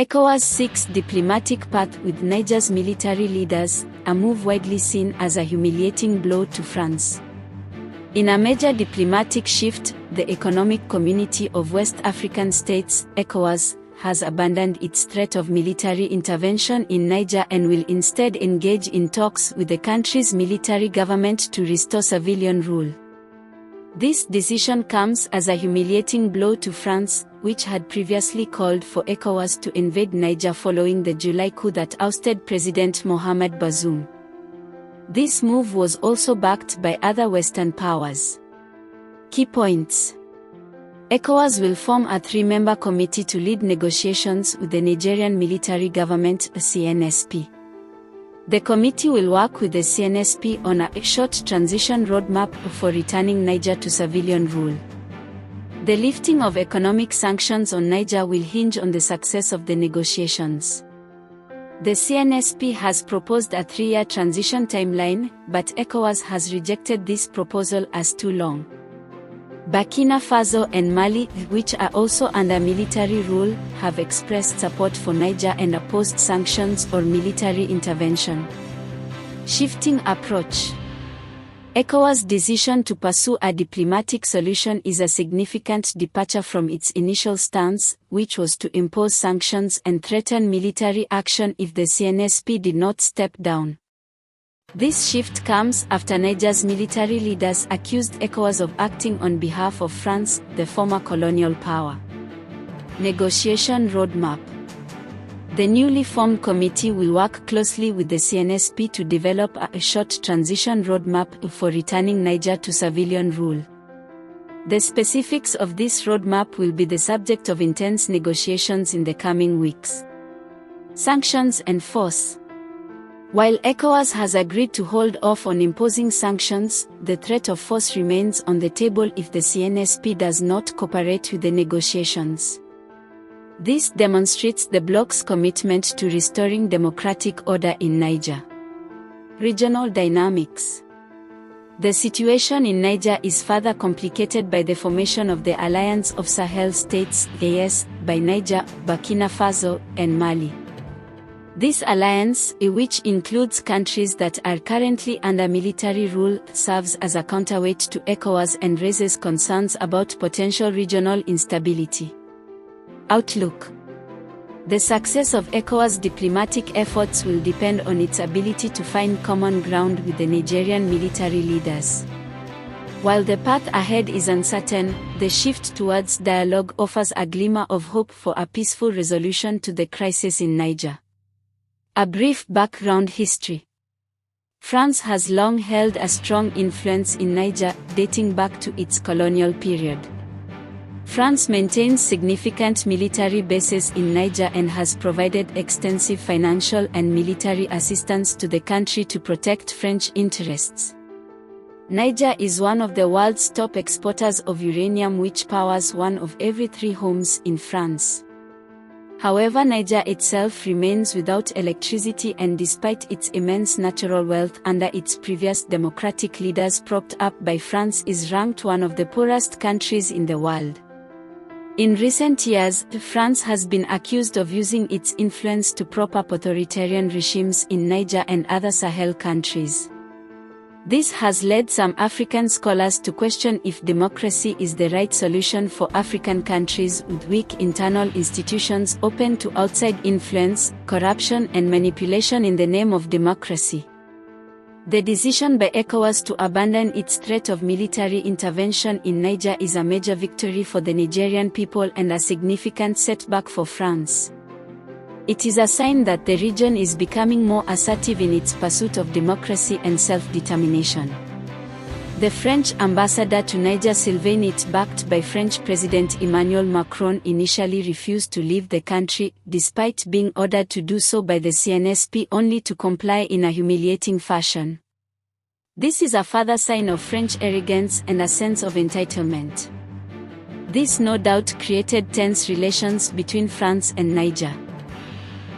ECOWAS seeks diplomatic path with Niger's military leaders, a move widely seen as a humiliating blow to France. In a major diplomatic shift, the Economic Community of West African States, ECOWAS, has abandoned its threat of military intervention in Niger and will instead engage in talks with the country's military government to restore civilian rule. This decision comes as a humiliating blow to France, which had previously called for ECOWAS to invade Niger following the July coup that ousted President Mohamed Bazoum. This move was also backed by other Western powers. Key points: ECOWAS will form a three-member committee to lead negotiations with the Nigerian military government, CNSP. The committee will work with the CNSP on a short transition roadmap for returning Niger to civilian rule. The lifting of economic sanctions on Niger will hinge on the success of the negotiations. The CNSP has proposed a 3-year transition timeline, but ECOWAS has rejected this proposal as too long. Burkina Faso and Mali, which are also under military rule, have expressed support for Niger and opposed sanctions or military intervention. Shifting approach. ECOWAS' decision to pursue a diplomatic solution is a significant departure from its initial stance, which was to impose sanctions and threaten military action if the CNSP did not step down. This shift comes after Niger's military leaders accused ECOWAS of acting on behalf of France, the former colonial power. Negotiation roadmap. The newly formed committee will work closely with the CNSP to develop a short transition roadmap for returning Niger to civilian rule. The specifics of this roadmap will be the subject of intense negotiations in the coming weeks. Sanctions and force. While ECOWAS has agreed to hold off on imposing sanctions, the threat of force remains on the table if the CNSP does not cooperate with the negotiations. This demonstrates the bloc's commitment to restoring democratic order in Niger. Regional dynamics. The situation in Niger is further complicated by the formation of the Alliance of Sahel States (AS) by Niger, Burkina Faso, and Mali. This alliance, which includes countries that are currently under military rule, serves as a counterweight to ECOWAS and raises concerns about potential regional instability. Outlook. The success of ECOWAS' diplomatic efforts will depend on its ability to find common ground with the Nigerian military leaders. While the path ahead is uncertain, the shift towards dialogue offers a glimmer of hope for a peaceful resolution to the crisis in Niger. A brief background history. France has long held a strong influence in Niger, dating back to its colonial period. France maintains significant military bases in Niger and has provided extensive financial and military assistance to the country to protect French interests. Niger is one of the world's top exporters of uranium, which powers 1 of every 3 homes in France. However, Niger itself remains without electricity, and despite its immense natural wealth under its previous democratic leaders propped up by France, is ranked one of the poorest countries in the world. In recent years, France has been accused of using its influence to prop up authoritarian regimes in Niger and other Sahel countries. This has led some African scholars to question if democracy is the right solution for African countries with weak internal institutions open to outside influence, corruption and manipulation in the name of democracy. The decision by ECOWAS to abandon its threat of military intervention in Niger is a major victory for the Nigerian people and a significant setback for France. It is a sign that the region is becoming more assertive in its pursuit of democracy and self-determination. The French ambassador to Niger, Sylvain It, backed by French President Emmanuel Macron, initially refused to leave the country, despite being ordered to do so by the CNSP only to comply in a humiliating fashion. This is a further sign of French arrogance and a sense of entitlement. This no doubt created tense relations between France and Niger.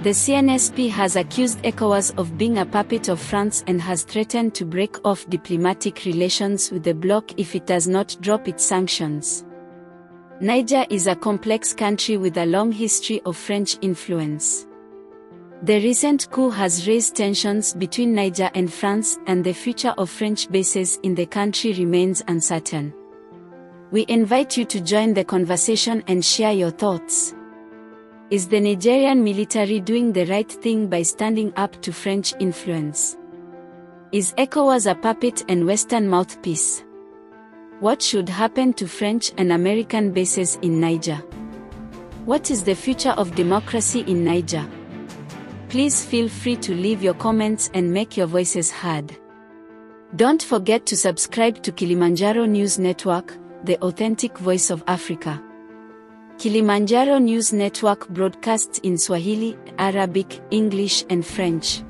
The CNSP has accused ECOWAS of being a puppet of France and has threatened to break off diplomatic relations with the bloc if it does not drop its sanctions. Niger is a complex country with a long history of French influence. The recent coup has raised tensions between Niger and France, and the future of French bases in the country remains uncertain. We invite you to join the conversation and share your thoughts. Is the Nigerian military doing the right thing by standing up to French influence? Is Ecowas a puppet and Western mouthpiece? What should happen to French and American bases in Niger? What is the future of democracy in Niger? Please feel free to leave your comments and make your voices heard. Don't forget to subscribe to Kilimanjaro News Network, the authentic voice of Africa. Kilimanjaro News Network broadcasts in Swahili, Arabic, English, and French.